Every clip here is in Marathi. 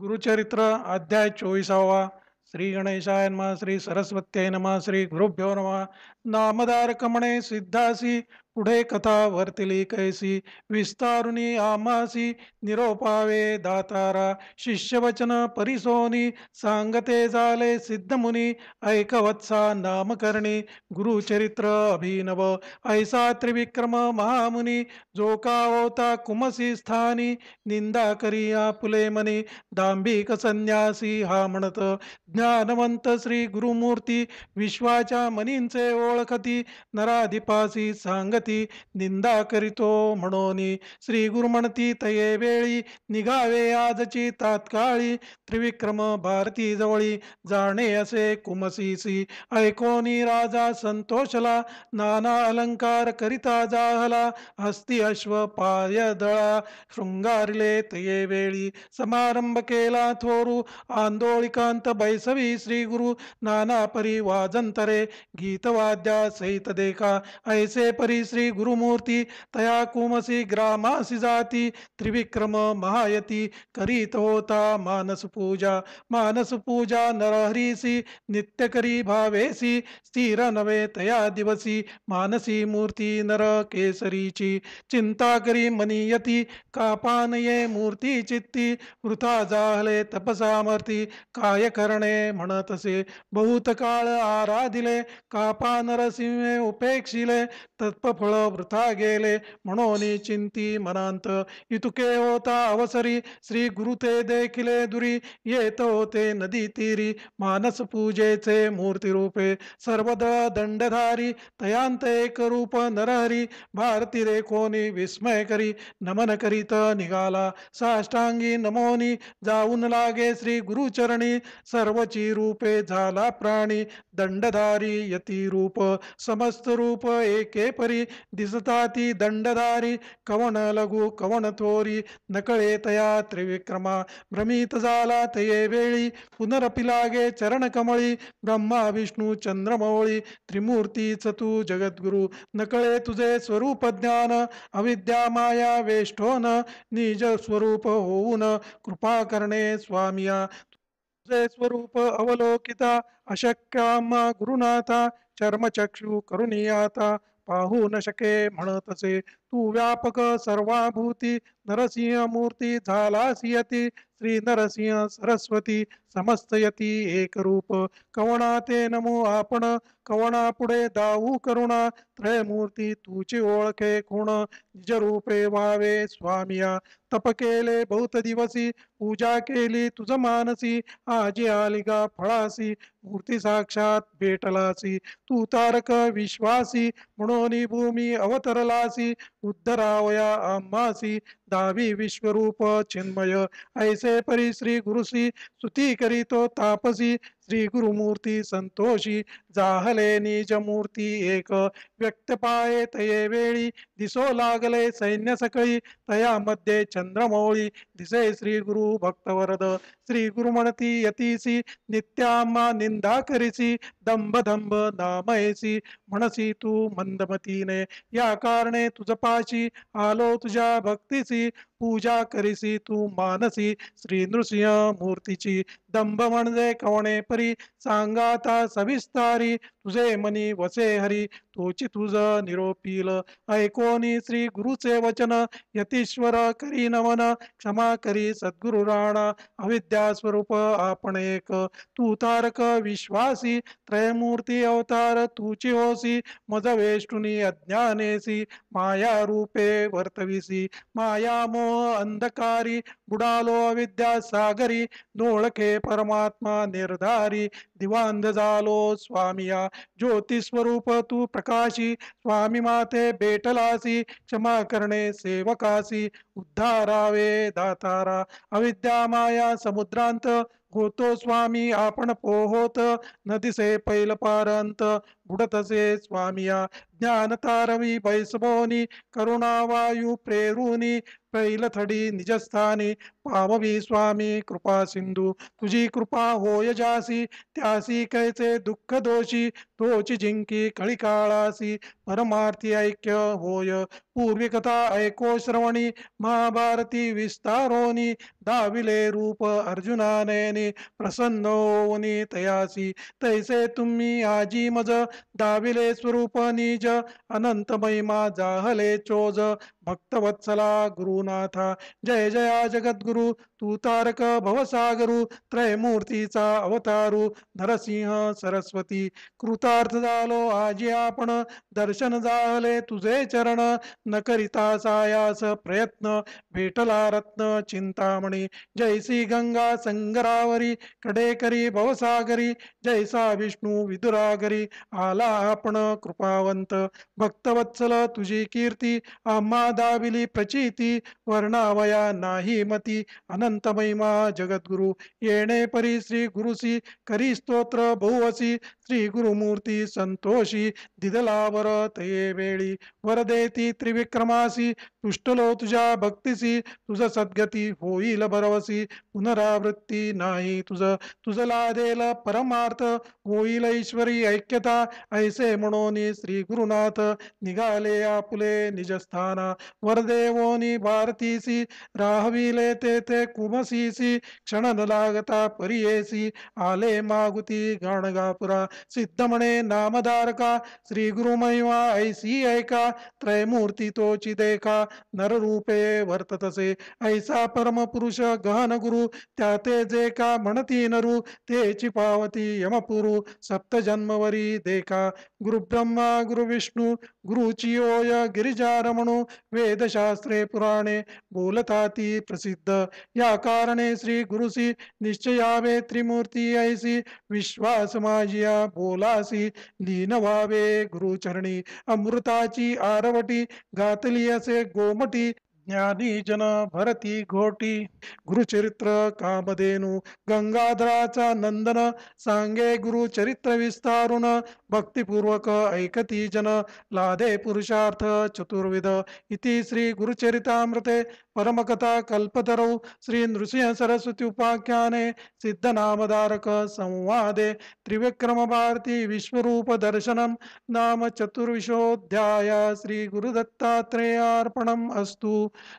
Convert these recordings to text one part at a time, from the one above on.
गुरुचरित्र अध्याय 24वा. श्री गणेशाय नमः. श्री सरस्वत्यै नमः. श्री गुरुभ्यो नमः. नामदार कमणे सिद्धासी, पुढे कथा वर्तिली कैसी. विस्तारुनी आमासी, निरोपावे दातारा. शिष्यवचन परिसोनी, सांगते झाले सिद्धमुनी. ऐकवत्सा नामकरणी, गुरुचरित्र अभिनव. ऐसा त्रिविक्रम महामुनी, जो का होता कुमसी स्थानी. निंदा करी आपुले मनी, दांभिक संन्यासी हा म्हणत. ज्ञानवंत श्री गुरुमूर्ती, विश्वाच्या मनींचे ओळखती. नराधिपासी सांगती, निंदा करीतो म्हणोनी. श्री गुरु म्हणती तये वेळी, निघावे आजची तात्काळी. त्रिविक्रम भारती जवळी, जाणे असे कुमसीसी. ऐकोनी राजा संतोषला, नाना अलंकार करिता जाहला. हस्ती अश्व पाय दळा, शृंगारिले तये वेळी. समारंभ केला थोरू, आंदोळिकांत बैसवी श्री गुरु. नाना परी वाजंतरे, गीतवाद्या सहित देखा. ऐसे परी श्री गुरुमूर्ती, तया कुमसी ग्रामासी जाती. त्रिविक्रम महायती, करीत होता मानस पूजा. मानस पूजा नरहरीसी, नित्य करी भावेसी. स्थिर नवे तया दिवसी, मानसी मूर्ती नर केसरीची. चिंता करी मनीयती, कापानये मूर्ती चित्ती. वृथा जाहले तपसामर्ती, काय करणे म्हणतसे. बहुत काळ आराधिले, कापा नरसिंहे उपेक्षिले. तत्फळ वृथा गेले, म्हणून चिंती मनांत. इतुके होता अवसरी, श्री गुरु ते देखिले दुरी. येत होते नदी तीरी, मानस पूजेचे मूर्ती रूपे. सर्वदा दंडधारी, तयांत एक रूप नरहरी. भारती देखोनी विस्मय करी, नमन करीत निघाला. साष्टांगी नमोनी, जाऊन लागे श्री गुरुचरणी. सर्वची रूपे झाला प्राणी, दंडधारी यती रूप. समस्त रूप एके परी, दिसताती दंडधारी. कवण लघु कवण थोरी, नकळे तया त्रिविक्रमा. भ्रमित झाला तये वेळी, पुनरपि लागे चरण कमळी. ब्रह्मा विष्णू चंद्रमौळी, त्रिमूर्तीच तू जगद्गुरु. नकळे तुझे स्वरूप ज्ञान, अविद्या माया वेष्टोन. निज स्वरूप होऊन, कृपा करणे स्वामिया. तुझे स्वरूप अवलोकिता, अशक्यामा गुरुनाथा. चर्मचक्षु करुणी आता, पाहू न शके म्हणतसे. तू व्यापक सर्वाभूती, नरसिंह मूर्ती झालासी यती. श्री नरसिंह सरस्वती, समस्त यती एक रूप. कवणा ते नमो आपण, कवणा पुढे दाऊ करुणा. त्रयमूर्ती तुची ओळखे खुण, निज रूपे व्हावे स्वामिया. तप केले बहुत दिवसी, पूजा केली तुझ मानसी. आजी आलिगा फळासी, मूर्ती साक्षात भेटलासी. तू तारक विश्वासी, म्हणून भूमी अवतरलासी. उद्धरावया आम्हासी, दावी विश्वरूप चिन्मय. ऐसे परी श्री गुरुसी, स्तुती करीतो तापसी. श्री गुरुमूर्ती संतोषी, जाहले निज मूर्ती एक. व्यक्त पाये तये वेळी, दिसो लागले सैन्य सकळी. तया मध्ये चंद्रमौळी, दिसे श्री गुरु भक्तवरद. श्री गुरु म्हणती यतीसी, नित्याम्मा निंदा करीसी. दंभ दंभ नामयसी, म्हणसी तू मंदमतीने. या कारणे तुझ पाशी, आलो तुझ्या भक्तीसी. पूजा करीसी तू मानसी, श्री नृसिंह मूर्तीची. दंभ म्हणजे कवणे परी, सांगाता सविस्तारी. तुझे मनी वसे हरी, तोची तुझ निरोपील. ऐकोनी श्री गुरुचे वचन, यतीश्वर करी नमन. क्षमा करी सद्गुरु राणा, अविद्या स्वरूप आपण एक. तू तारक विश्वासी, त्रयमूर्ती अवतार तुची होसी. मज वेष्टुनी अज्ञानेसी, माया रूपे वर्तविसी. माया मोह अंधकारी, बुडालो अविद्या सागरी. नोळखे परमात्मा निर्धारी, दिवांध झालो स्वामिया. ज्योती स्वरूप तू प्रकाशी, स्वामी माते भेटलासी. क्षमा करणे सेवकासी, उद्धारावे दातारा. अविद्या माया समुद्रांत, होतो स्वामी आपण पोहोत. न दिसे पैल पारंत, बुडतसे स्वामिया. ज्ञानतारवी बैसबोनी करुणावायू प्रेरुनी पैलथडी निजस्थानी पाववी स्वामी कृपा सिंधू तुझी कृपा होय जासी त्यासी कैचे दुःख दोषी तोची जिंकी कळिकाळासी परमार्थी ऐक्य होय पूर्वी कथा ऐको श्रवणी महाभारती विस्तारोनी दाविले रूप अर्जुनानेनी प्रसन्न होऊनी तयासी तैसे तुम्ही आजी मज दाविले स्वरूप निज अनंत महिमा जाहले चोज भक्तवत्सला गुरुनाथा जय जया जगद्गुरु तू तारक भवसागरू त्रयमूर्तीचा अवतारू नरसिंह सरस्वती कृतार्थ झालो आजी आपण दर्शन झाले तुझे चरण न करिता सायास प्रयत्न भेटला रत्न चिंतामणी जैसी गंगा संगरावरी कडेकरी भवसागरी जैसा विष्णू विदुरागरी आला आपण कृपावंत भक्तवत्सल तुझी कीर्ती आम्हा दाविली प्रचिती वर्णावया नाही मती अनंत महिमा जगद्गुरु येणे परी श्री गुरुसी करी स्तोत्र बहुवसी श्री गुरुमूर्ती संतोषी दिदलावर तये वेळी वरदेती त्रिविक्रमासी तुष्टलो तुझ्या भक्तीसी तुझ सद्गती होईल भरवसी पुनरावृत्ती नाही तुझ लादेल परमार्थ होईल ईश्वरी ऐक्यता ऐसे म्हणून श्री गुरुनाथ निघाले आपुले निजस्थाना वरदेवोनी भारतीसी राहविले तेथे कुमसीसी क्षण न लागता परियेसी आले मागुती गाणगापुरा सिद्ध म्हणे नामधारका श्री गुरु महिमा ऐसी ऐका त्रयमूर्ती तोची देखा नररूपे वर्ततसे ऐसा परम पुरुष गहन गुरु त्या ते जे का म्हणती नरू तेची पावती यमपुरु सप्त जन्मवरी देखा गुरु ब्रह्मा गुरु विष्णू गुरुची ओय गिरिजारमणू वेदशास्त्रे पुराणे बोलताती प्रसिद्ध या कारणे श्री गुरुसी निश्चयावे त्रिमूर्ती ऐसी विश्वास माझिया बोलासी लीन व्हावे गुरुचरणी अमृताची आरवटी घातली असे गोमटी ज्ञानी जन भरती घोटी गुरुचरित्र कामधेनु गंगाधराचा नंदन सांगे गुरुचरित्र विस्तारुन भक्तिपूर्वक ऐकती जन लादे पुरुषार्थ चतुर्विध इति श्री गुरुचरितामृते परमकथा कल्पतरौ श्री नृसिंह सरस्वती उपाख्याने सिद्धनामधारक संवादे त्रिविक्रम भारती विश्वरूप दर्शनम नाम चतुर्विशोऽध्याय श्री गुरुदत्तात्रेयार्पणम् अस्तु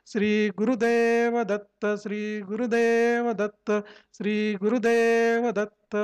श्री गुरुदेव दत्त श्री गुरुदेव दत्त श्री गुरुदेव दत्त